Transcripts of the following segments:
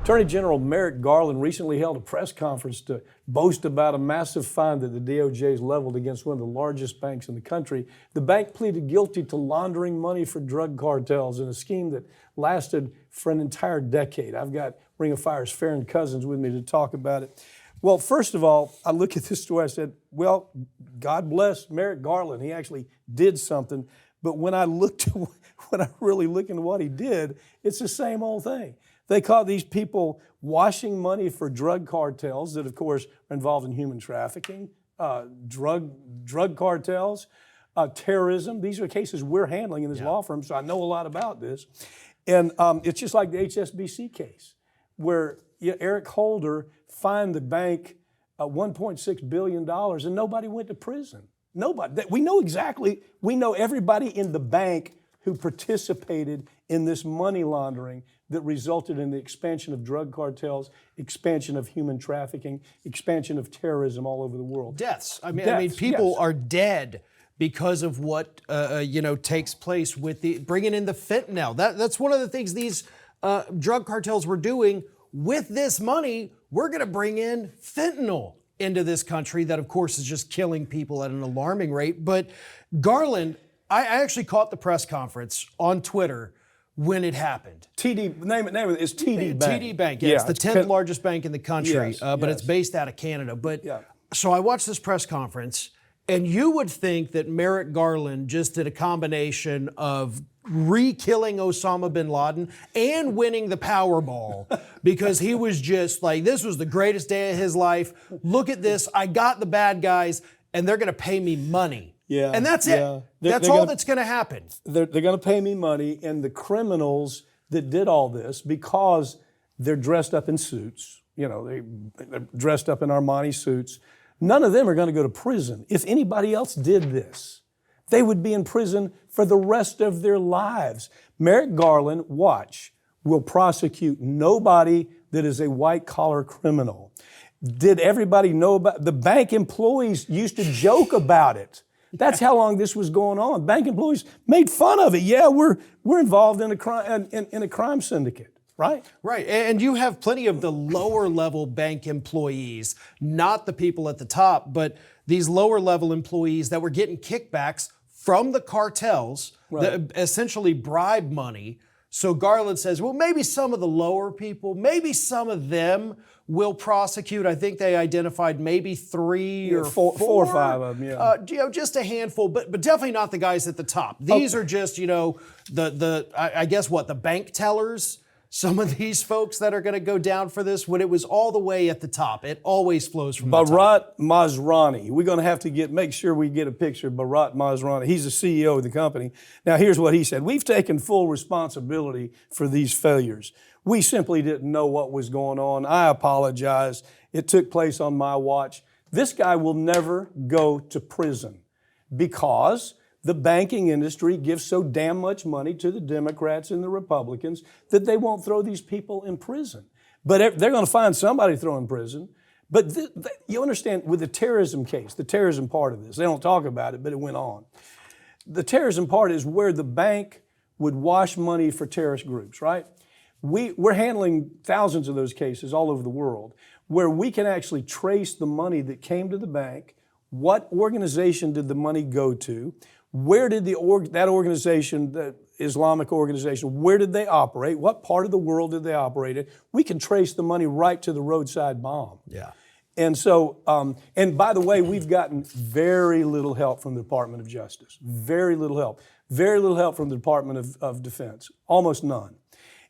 Attorney General Merrick Garland recently held a press conference to boast about a massive fine that the DOJ has leveled against one of the largest banks in the country. The bank pleaded guilty to laundering money for drug cartels in a scheme that lasted for an entire decade. I've got Ring of Fire's Farron Cousins with me to talk about it. Well, first of all, I look at this story, I said, well, God bless Merrick Garland. He actually did something. But when I really look into what he did, it's the same old thing. They caught these people washing money for drug cartels that, of course, are involved in human trafficking, drug cartels, terrorism. These are cases we're handling in this law firm, so I know a lot about this. And it's just like the HSBC case, where Eric Holder fined the bank $1.6 billion and nobody went to prison. Nobody. We know everybody in the bank who participated in this money laundering that resulted in the expansion of drug cartels, expansion of human trafficking, expansion of terrorism all over the world. Deaths. I mean, people are dead because of what takes place with bringing in the fentanyl. That's one of the things these drug cartels were doing. With this money, we're going to bring in fentanyl into this country that, of course, is just killing people at an alarming rate. But Garland, I actually caught the press conference on Twitter when it happened. Name it is TD Bank. TD Bank, yeah. It's the 10th largest bank in the country, but it's based out of Canada. So I watched this press conference, and you would think that Merrick Garland just did a combination of re-killing Osama bin Laden and winning the Powerball because he was just like, this was the greatest day of his life. Look at this. I got the bad guys, and they're going to pay me money. Yeah, and that's it. That's all that's going to happen. They're going to pay me money, and the criminals that did all this, because they're dressed up in suits, they're dressed up in Armani suits, none of them are going to go to prison. If anybody else did this, they would be in prison for the rest of their lives. Merrick Garland, will prosecute nobody that is a white-collar criminal. Did everybody know about the bank employees used to joke about it? That's how long this was going on. Bank employees made fun of it. Yeah, we're involved in a crime syndicate, right? Right, and you have plenty of the lower level bank employees, not the people at the top, but these lower level employees that were getting kickbacks from the cartels that essentially bribe money. So Garland says, well, maybe some of the lower people, maybe some of them will prosecute. I think they identified maybe three or four or five of them, just a handful, but definitely not the guys at the top. These are just, the bank tellers, some of these folks that are going to go down for this when it was all the way at the top. It always flows from the top. Bharat Masrani. We're going to have to make sure we get a picture of Bharat Masrani. He's the CEO of the company. Now, here's what he said. We've taken full responsibility for these failures. We simply didn't know what was going on. I apologize. It took place on my watch. This guy will never go to prison because the banking industry gives so damn much money to the Democrats and the Republicans that they won't throw these people in prison. But they're going to find somebody to throw in prison. But you understand, with the terrorism case, the terrorism part of this, they don't talk about it, but it went on. The terrorism part is where the bank would wash money for terrorist groups, right? We're handling thousands of those cases all over the world where we can actually trace the money that came to the bank, what organization did the money go to, where did that organization, the Islamic organization, where did they operate, what part of the world did they operate in? We can trace the money right to the roadside bomb. Yeah. And so, and by the way, we've gotten very little help from the Department of Justice. Very little help. Very little help from the Department of Defense. Almost none.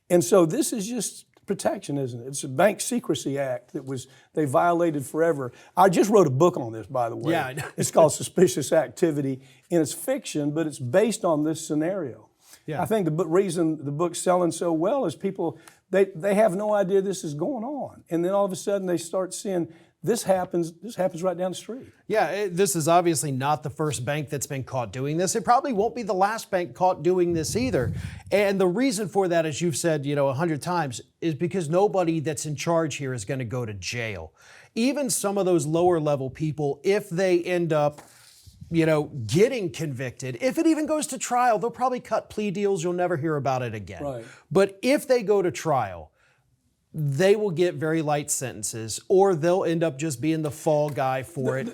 And so this is just protection, isn't it? It's a Bank Secrecy Act that they violated forever. I just wrote a book on this, by the way. Yeah, I know. It's called Suspicious Activity, and it's fiction, but it's based on this scenario. Yeah. I think the reason the book's selling so well is people, they have no idea this is going on. And then all of a sudden they start seeing this happens right down the street. Yeah, this is obviously not the first bank that's been caught doing this. It probably won't be the last bank caught doing this either. And the reason for that, as you've said, 100 times, is because nobody that's in charge here is going to go to jail. Even some of those lower level people, if they end up, getting convicted, if it even goes to trial, they'll probably cut plea deals. You'll never hear about it again. Right. But if they go to trial, they will get very light sentences, or they'll end up just being the fall guy for it.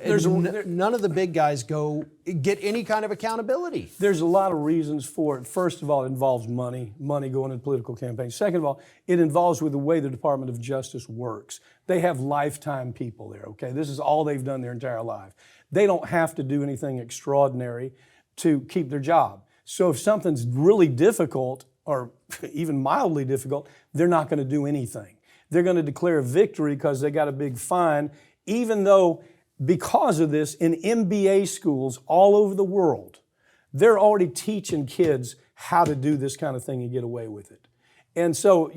None of the big guys get any kind of accountability. There's a lot of reasons for it. First of all, it involves money going into political campaigns. Second of all, it involves with the way the Department of Justice works. They have lifetime people there, okay? This is all they've done their entire life. They don't have to do anything extraordinary to keep their job. So if something's really difficult, or even mildly difficult, they're not going to do anything. They're going to declare a victory because they got a big fine, even though because of this, in MBA schools all over the world, they're already teaching kids how to do this kind of thing and get away with it. And so,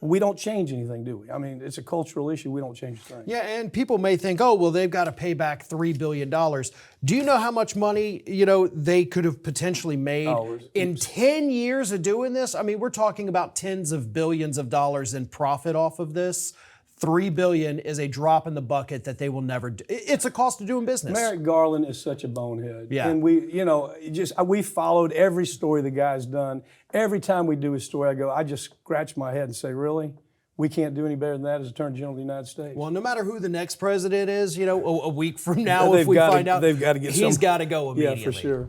we don't change anything, do we? I mean, it's a cultural issue. We don't change a thing. Yeah, and people may think, oh, well, they've got to pay back $3 billion. Do you know how much money, they could have potentially made in 10 years of doing this? I mean, we're talking about tens of billions of dollars in profit off of this. $3 billion is a drop in the bucket that they will never do. It's a cost of doing business. Merrick Garland is such a bonehead. Yeah. And we followed every story the guy's done. Every time we do a story, I just scratch my head and say, really? We can't do any better than that as Attorney General of the United States. Well, no matter who the next president is, a week from now, if we find out, he's got to go immediately. Yeah, for sure.